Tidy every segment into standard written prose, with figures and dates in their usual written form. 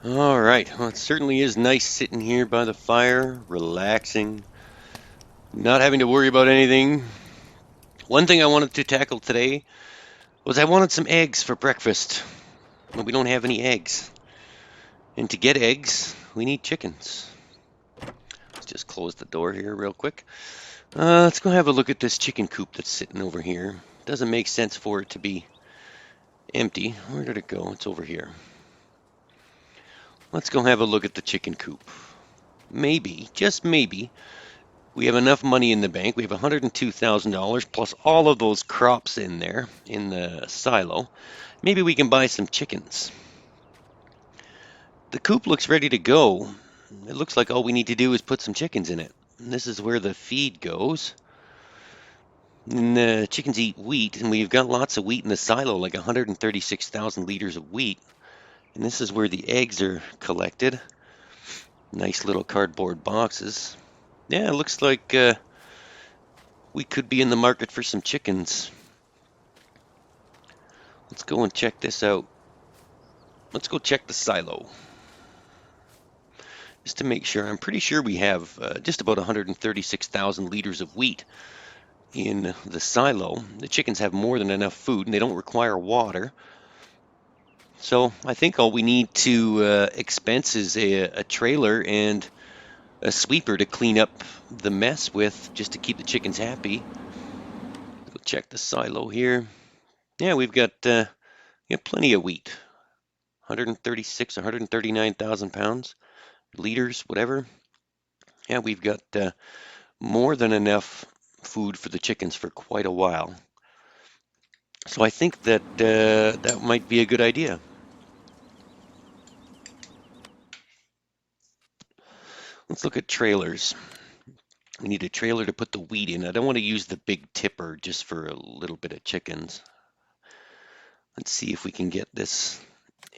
All right. Well, it certainly is nice sitting here by the fire, relaxing, not having to worry about anything. One thing I wanted to tackle today was I wanted some eggs for breakfast. But we don't have any eggs. And to get eggs, we need chickens. Let's just close the door here real quick. Let's go have a look at this chicken coop that's sitting over here. Doesn't make sense for it to be empty. Where did it go? It's over here. Let's go have a look at the chicken coop. Maybe, just maybe, we have enough money in the bank. We have $102,000 plus all of those crops in there in the silo. Maybe we can buy some chickens. The coop looks ready to go. It looks like all we need to do is put some chickens in it. And this is where the feed goes. And the chickens eat wheat, and we've got lots of wheat in the silo, like 136,000 liters of wheat. And this is where the eggs are collected. Nice little cardboard boxes. Yeah, it looks like we could be in the market for some chickens. Let's go and check this out. Let's go check the silo. Just to make sure, I'm pretty sure we have just about 136,000 liters of wheat in the silo. The chickens have more than enough food and they don't require water. So I think all we need to expense is a trailer and a sweeper to clean up the mess with, just to keep the chickens happy. Go check the silo here. Yeah, we've got plenty of wheat. 136, 139,000 pounds, liters, whatever. Yeah, we've got more than enough food for the chickens for quite a while. So I think that that might be a good idea. Let's look at trailers. We need a trailer to put the wheat in. I don't want to use the big tipper just for a little bit of chickens. Let's see if we can get this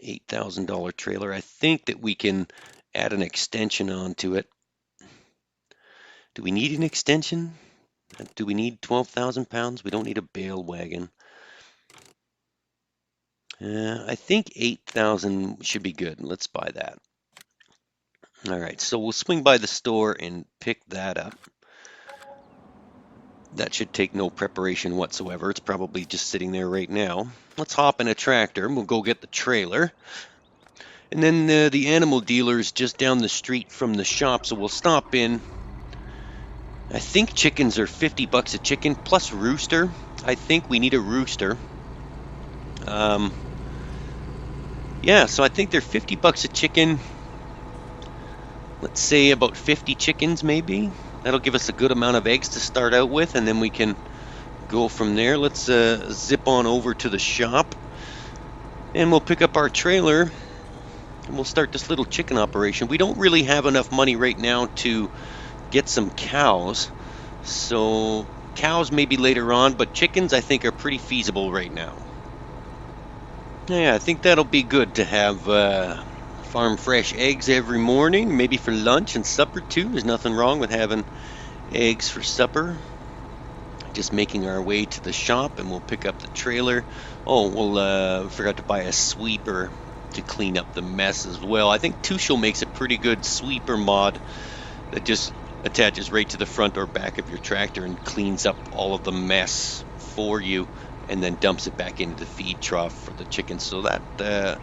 $8,000 trailer. I think that we can add an extension onto it. Do we need an extension? Do we need 12,000 pounds? We don't need a bale wagon. I think 8,000 should be good. Let's buy that. All right, so we'll swing by the store and pick that up. That should take no preparation whatsoever. It's probably just sitting there right now. Let's hop in a tractor and we'll go get the trailer. And then the animal dealer's just down the street from the shop, so we'll stop in. I think chickens are 50 bucks a chicken plus rooster. I think we need a rooster. Yeah, so I think they're 50 bucks a chicken. Let's say about 50 chickens maybe. That'll give us a good amount of eggs to start out with, and then we can go from there. Let's zip on over to the shop, and we'll pick up our trailer, and we'll start this little chicken operation. We don't really have enough money right now to get some cows, so cows maybe later on, but chickens I think are pretty feasible right now. Yeah, I think that'll be good to have farm fresh eggs every morning, maybe for lunch and supper too. There's nothing wrong with having eggs for supper. Just making our way to the shop, and we'll pick up the trailer. Oh, we'll forgot to buy a sweeper to clean up the mess as well. I think Tushel makes a pretty good sweeper mod that just attaches right to the front or back of your tractor and cleans up all of the mess for you, and then dumps it back into the feed trough for the chickens. So that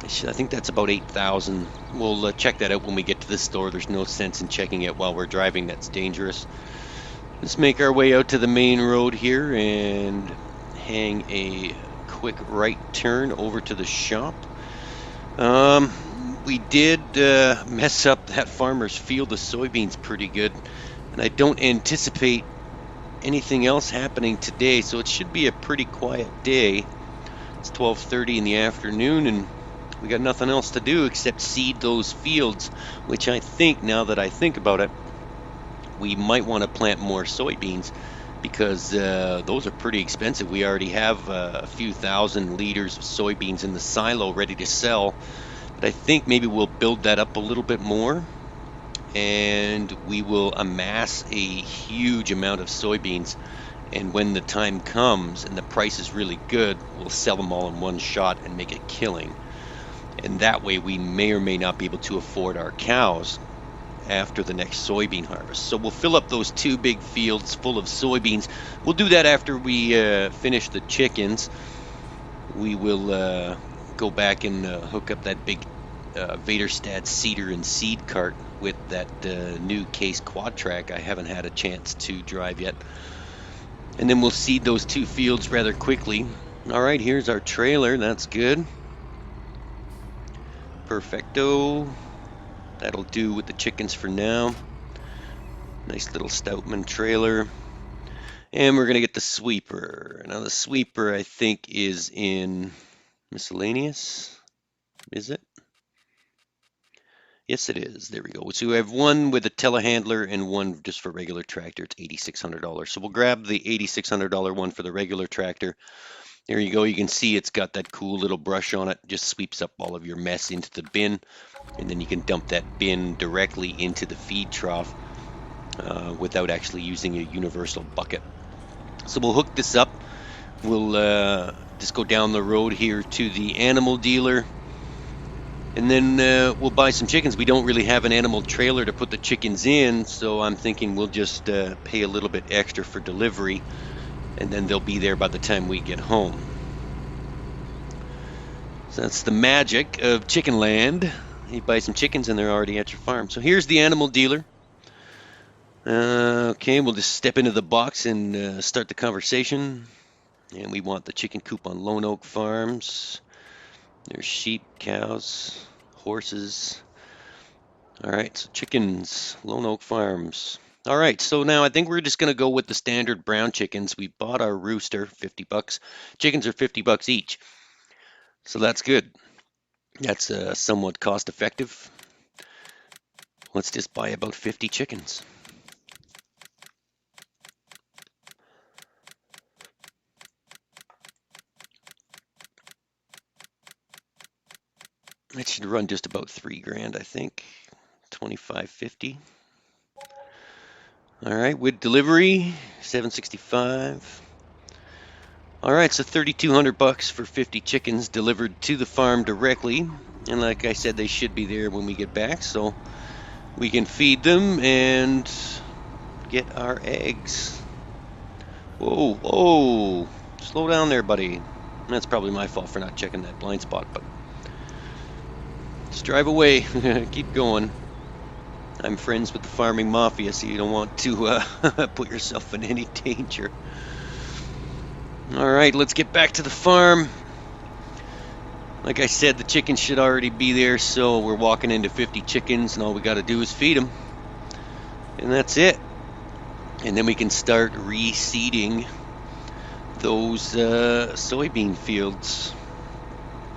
I think that's about 8,000. We'll check that out when we get to the store. There's no sense in checking it while we're driving. That's dangerous. Let's make our way out to the main road here and hang a quick right turn over to the shop. We did mess up that farmer's field of soybeans pretty good, and I don't anticipate anything else happening today, so it should be a pretty quiet day. It's 12:30 in the afternoon, and we got nothing else to do except seed those fields, which I think, now that I think about it, we might want to plant more soybeans, because those are pretty expensive. We already have a few thousand liters of soybeans in the silo ready to sell, but I think maybe we'll build that up a little bit more, and we will amass a huge amount of soybeans, and when the time comes and the price is really good, we'll sell them all in one shot and make a killing. And that way we may or may not be able to afford our cows after the next soybean harvest. So we'll fill up those 2 big fields full of soybeans. We'll do that after we finish the chickens. We will go back and hook up that big Vaderstad seeder and seed cart with that new Case quad track I haven't had a chance to drive yet. And then we'll seed those 2 fields rather quickly. All right, here's our trailer. That's good. Perfecto. That'll do with the chickens for now. Nice little Stoutman trailer. And we're going to get the sweeper. Now the sweeper, I think, is in miscellaneous. Is it? Yes, it is. There we go. So we have one with a telehandler and one just for regular tractor. It's $8,600. So we'll grab the $8,600 one for the regular tractor. There you go. You can see it's got that cool little brush on it. Just sweeps up all of your mess into the bin. And then you can dump that bin directly into the feed trough without actually using a universal bucket. So we'll hook this up. We'll just go down the road here to the animal dealer. And then we'll buy some chickens. We don't really have an animal trailer to put the chickens in, so I'm thinking we'll just pay a little bit extra for delivery, and then they'll be there by the time we get home. So that's the magic of chicken land. You buy some chickens and they're already at your farm. So here's the animal dealer. Okay, we'll just step into the box and start the conversation. And we want the chicken coop on Lone Oak Farms. There's sheep, cows, horses. All right, so chickens, Lone Oak Farms. All right, so now I think we're just going to go with the standard brown chickens. We bought our rooster, $50. Chickens are $50 each. So that's good. That's somewhat cost effective. Let's just buy about 50 chickens. That should run just about $3,000, I think. $2,550. All right, with delivery, $765. All right, so $3,200 for 50 chickens delivered to the farm directly. And like I said, they should be there when we get back, so we can feed them and get our eggs. Whoa, whoa, slow down there, buddy. That's probably my fault for not checking that blind spot, but just drive away. Keep going. I'm friends with the farming mafia, so you don't want to put yourself in any danger. All right, let's get back to the farm. Like I said, the chickens should already be there, so we're walking into 50 chickens, and all we got to do is feed them. And that's it. And then we can start reseeding those soybean fields.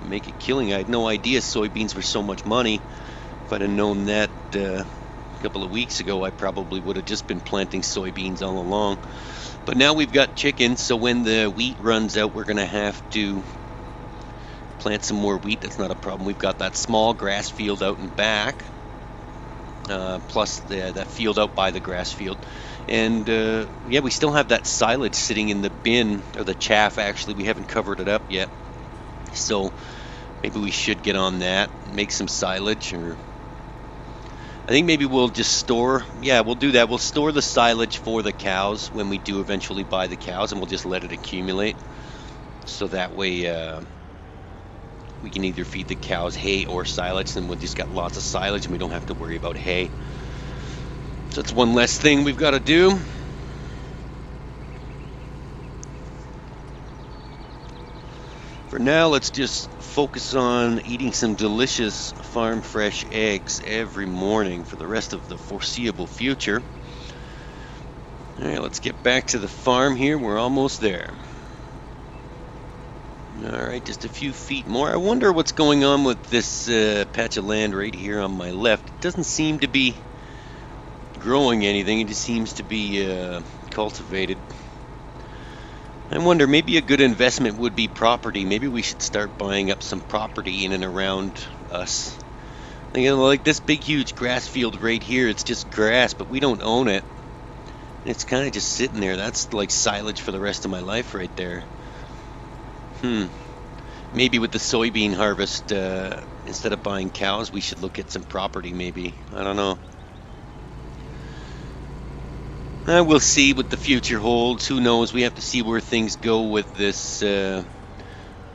Make a killing. I had no idea soybeans were so much money. If I'd have known that a couple of weeks ago, I probably would have just been planting soybeans all along. But now we've got chickens, so when the wheat runs out, we're going to have to plant some more wheat. That's not a problem. We've got that small grass field out and back, plus that field out by the grass field. And yeah, we still have that silage sitting in the bin, or the chaff actually. We haven't covered it up yet. So maybe we should get on that, make some silage, or I think maybe we'll just store, yeah, we'll do that. We'll store the silage for the cows when we do eventually buy the cows, and we'll just let it accumulate. So that way we can either feed the cows hay or silage, and we'll just got lots of silage and we don't have to worry about hay. So that's one less thing we've got to do. For now, let's just focus on eating some delicious farm fresh eggs every morning for the rest of the foreseeable future. All right, let's get back to the farm here. We're almost there. All right, just a few feet more. I wonder what's going on with this patch of land right here on my left. It doesn't seem to be growing anything. It just seems to be cultivated. I wonder, maybe a good investment would be property. Maybe we should start buying up some property in and around us. Like this big, huge grass field right here, it's just grass, but we don't own it. It's kind of just sitting there. That's like silage for the rest of my life right there. Maybe with the soybean harvest, Instead of buying cows, we should look at some property maybe. I don't know. We'll see what the future holds. Who knows? We have to see where things go with this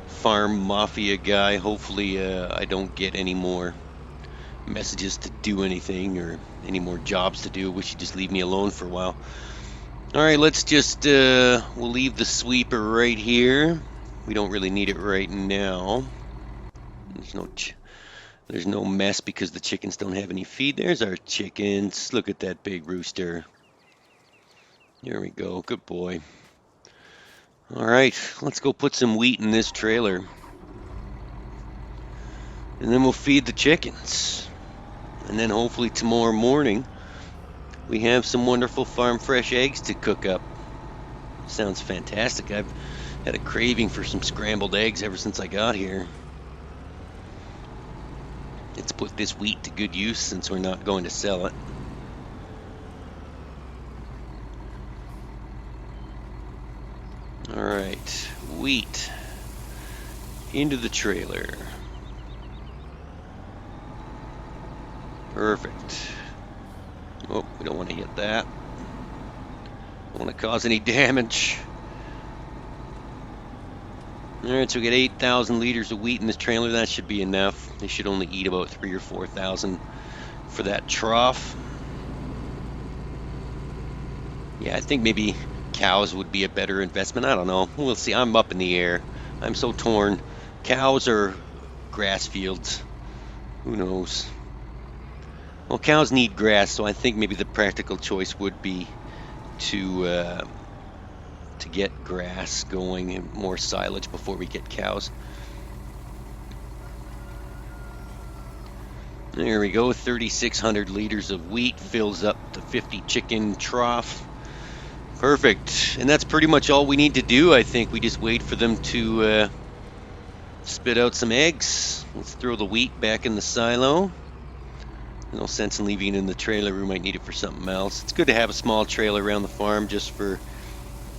farm mafia guy. Hopefully I don't get any more messages to do anything or any more jobs to do. Wish he'd just leave me alone for a while. All right, let's just, we'll leave the sweeper right here. We don't really need it right now. There's no mess because the chickens don't have any feed. There's our chickens. Look at that big rooster. There we go. Good boy. All right, let's go put some wheat in this trailer. And then we'll feed the chickens. And then hopefully tomorrow morning we have some wonderful farm fresh eggs to cook up. Sounds fantastic. I've had a craving for some scrambled eggs ever since I got here. Let's put this wheat to good use since we're not going to sell it. All right, wheat into the trailer. Perfect. Oh, we don't want to hit that. Don't want to cause any damage. All right, so we get 8,000 liters of wheat in this trailer. That should be enough. They should only eat about 3,000 or 4,000 for that trough. Yeah, I think maybe cows would be a better investment. I don't know. We'll see. I'm up in the air. I'm so torn. Cows or grass fields? Who knows? Well, cows need grass, so I think maybe the practical choice would be to get grass going and more silage before we get cows. There we go. 3,600 liters of wheat fills up the 50 chicken trough. Perfect. And that's pretty much all we need to do. I think we just wait for them to spit out some eggs. Let's throw the wheat back in the silo. No sense in leaving it in the trailer. We might need it for something else. It's good to have a small trailer around the farm just for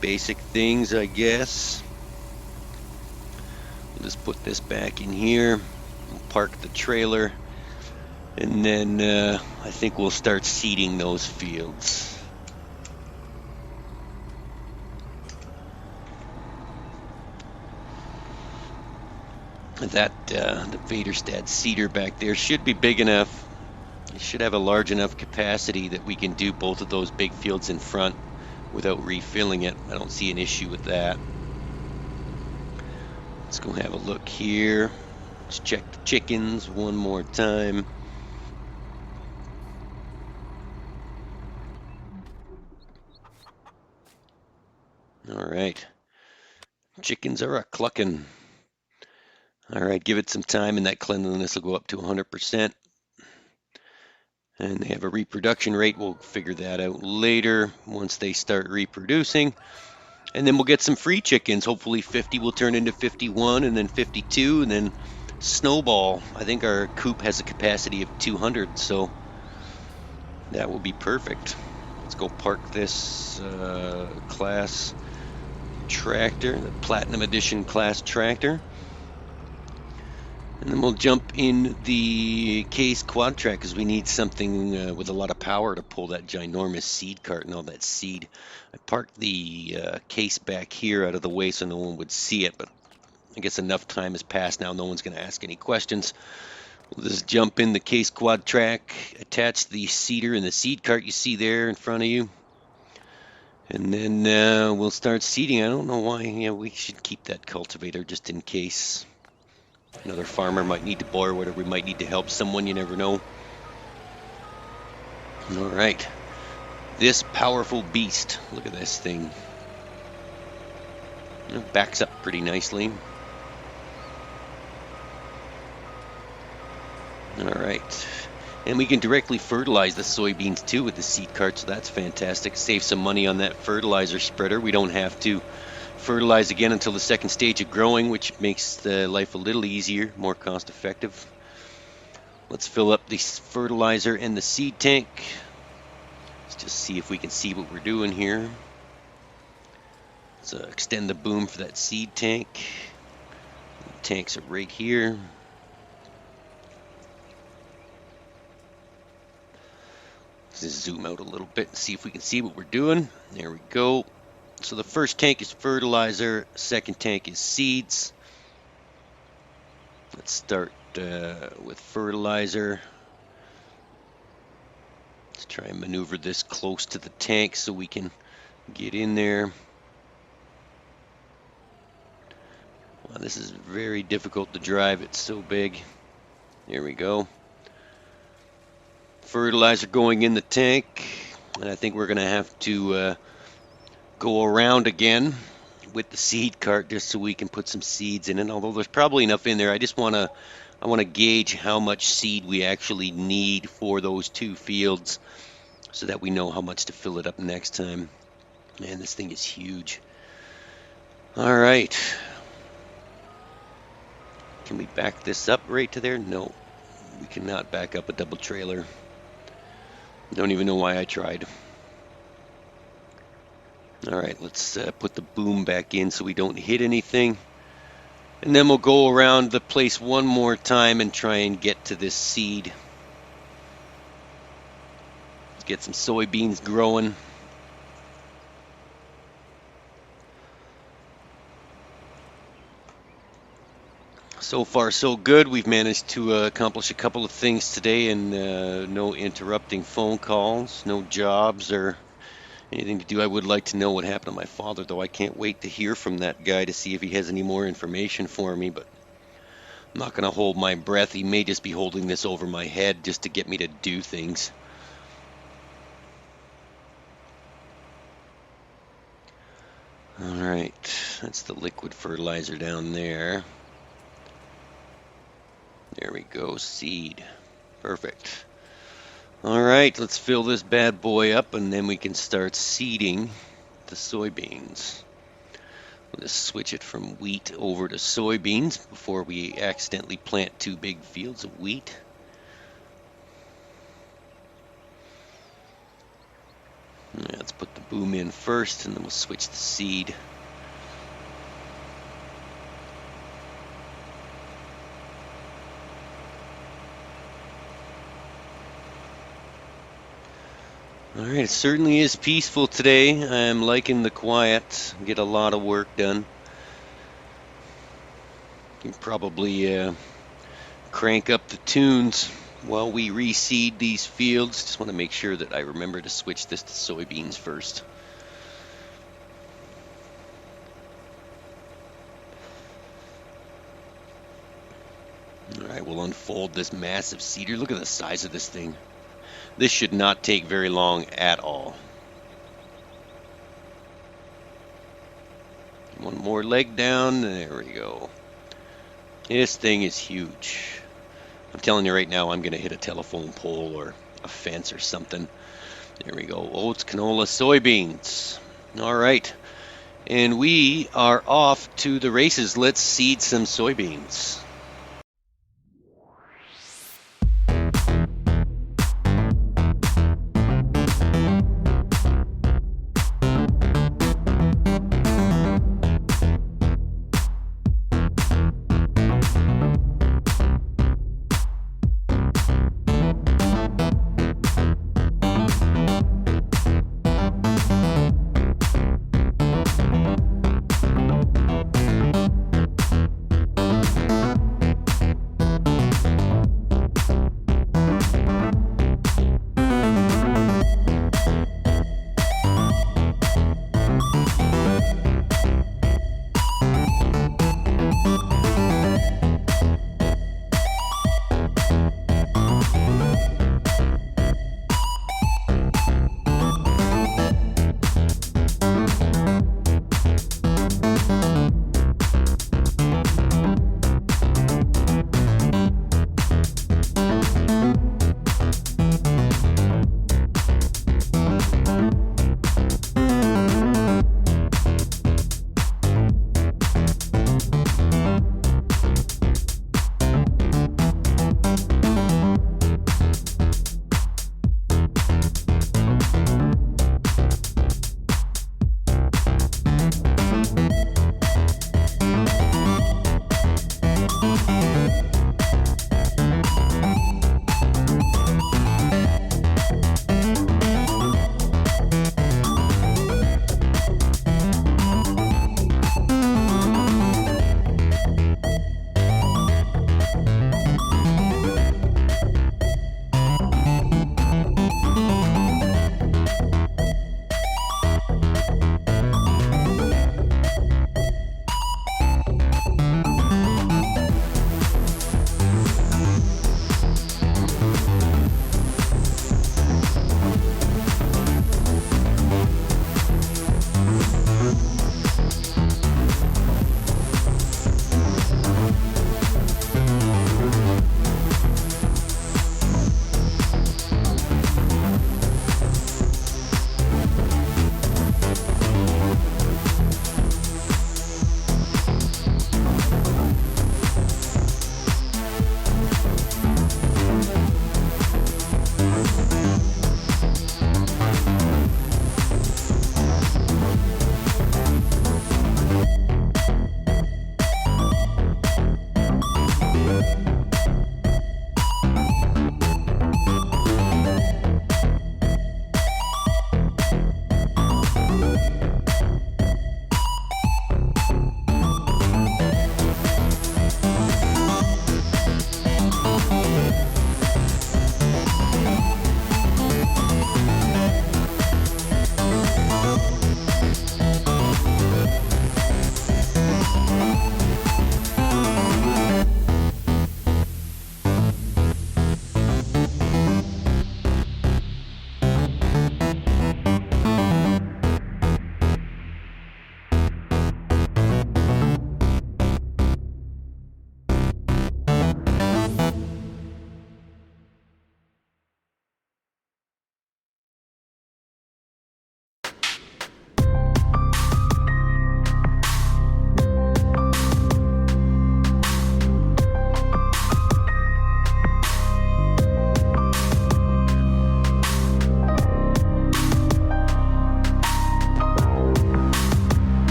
basic things, I guess. We'll just put this back in here. We'll park the trailer. And then I think we'll start seeding those fields. That the Vaderstad seeder back there should be big enough. It should have a large enough capacity that we can do both of those big fields in front without refilling it. I don't see an issue with that. Let's go have a look here. Let's check the chickens one more time. All right. Chickens are a-clucking. All right, give it some time and that cleanliness will go up to 100%. And they have a reproduction rate. We'll figure that out later once they start reproducing. And then we'll get some free chickens. Hopefully 50 will turn into 51 and then 52 and then snowball. I think our coop has a capacity of 200, so that will be perfect. Let's go park this class tractor, the Platinum Edition class tractor. And then we'll jump in the case quad track because we need something with a lot of power to pull that ginormous seed cart and all that seed. I parked the case back here out of the way so no one would see it, but I guess enough time has passed now. No one's going to ask any questions. We'll just jump in the case quad track, attach the seeder and the seed cart you see there in front of you. And then we'll start seeding. I don't know why. Yeah, we should keep that cultivator just in case another farmer might need to borrow whatever. We might need to help someone. You never know. All right. This powerful beast. Look at this thing. It backs up pretty nicely. All right. And we can directly fertilize the soybeans too with the seed cart, so that's fantastic. Save some money on that fertilizer spreader. We don't have to fertilize again until the second stage of growing, which makes the life a little easier, more cost effective. Let's fill up the fertilizer and the seed tank. Let's just see if we can see what we're doing here. Let's extend the boom for that seed tank. The tanks are right here. Just zoom out a little bit and see if we can see what we're doing. There we go. So the first tank is fertilizer, second tank is seeds. Let's start with fertilizer. Let's try and maneuver this close to the tank so we can get in there. Wow, this is very difficult to drive. It's so big. There we go. Fertilizer going in the tank. And I think we're going to have to go around again with the seed cart just so we can put some seeds in it. Although there's probably enough in there. I want to gauge how much seed we actually need for those 2 fields so that we know how much to fill it up next time. Man, this thing is huge. All right. Can we back this up right to there? No, we cannot back up a double trailer. Don't even know why I tried. All right, let's put the boom back in so we don't hit anything. And then we'll go around the place one more time and try and get to this seed. Let's get some soybeans growing. So far, so good. We've managed to accomplish a couple of things today, and no interrupting phone calls, no jobs or anything to do. I would like to know what happened to my father, though. I can't wait to hear from that guy to see if he has any more information for me, but I'm not going to hold my breath. He may just be holding this over my head just to get me to do things. All right, that's the liquid fertilizer down there. There we go, seed. Perfect. All right, let's fill this bad boy up and then we can start seeding the soybeans. We'll just switch it from wheat over to soybeans before we accidentally plant 2 big fields of wheat. Yeah, let's put the boom in first and then we'll switch the seed. All right, it certainly is peaceful today. I'm liking the quiet. Get a lot of work done. You can probably crank up the tunes while we reseed these fields. Just want to make sure that I remember to switch this to soybeans first. All right, we'll unfold this massive seeder. Look at the size of this thing. This should not take very long at all. One more leg down. There we go. This thing is huge. I'm telling you right now, I'm going to hit a telephone pole or a fence or something. There we go. Oats, canola, soybeans. All right. And we are off to the races. Let's seed some soybeans.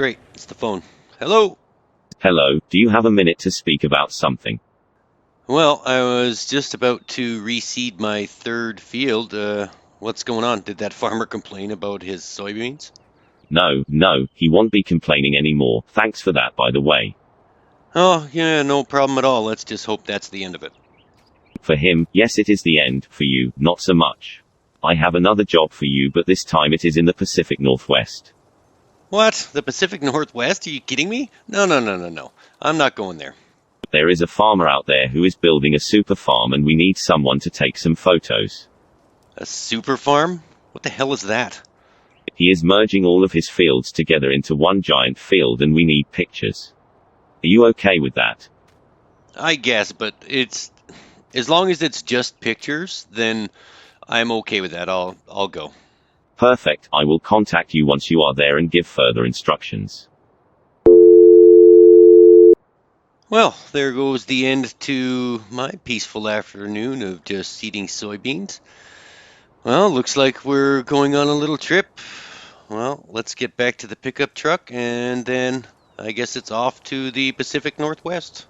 Great, it's the phone. Hello? Hello, do you have a minute to speak about something? Well, I was just about to reseed my third field. What's going on? Did that farmer complain about his soybeans? No, he won't be complaining anymore. Thanks for that, by the way. Oh, yeah, no problem at all. Let's just hope that's the end of it. For him, yes, it is the end. For you, not so much. I have another job for you, but this time it is in the Pacific Northwest. What? The Pacific Northwest? Are you kidding me? No. I'm not going there. There is a farmer out there who is building a super farm, and we need someone to take some photos. A super farm? What the hell is that? He is merging all of his fields together into one giant field, and we need pictures. Are you okay with that? I guess, but it's as long as it's just pictures, then I'm okay with that. I'll go. Perfect, I will contact you once you are there and give further instructions. Well, there goes the end to my peaceful afternoon of just seeding soybeans. Well, looks like we're going on a little trip. Well, let's get back to the pickup truck and then I guess it's off to the Pacific Northwest.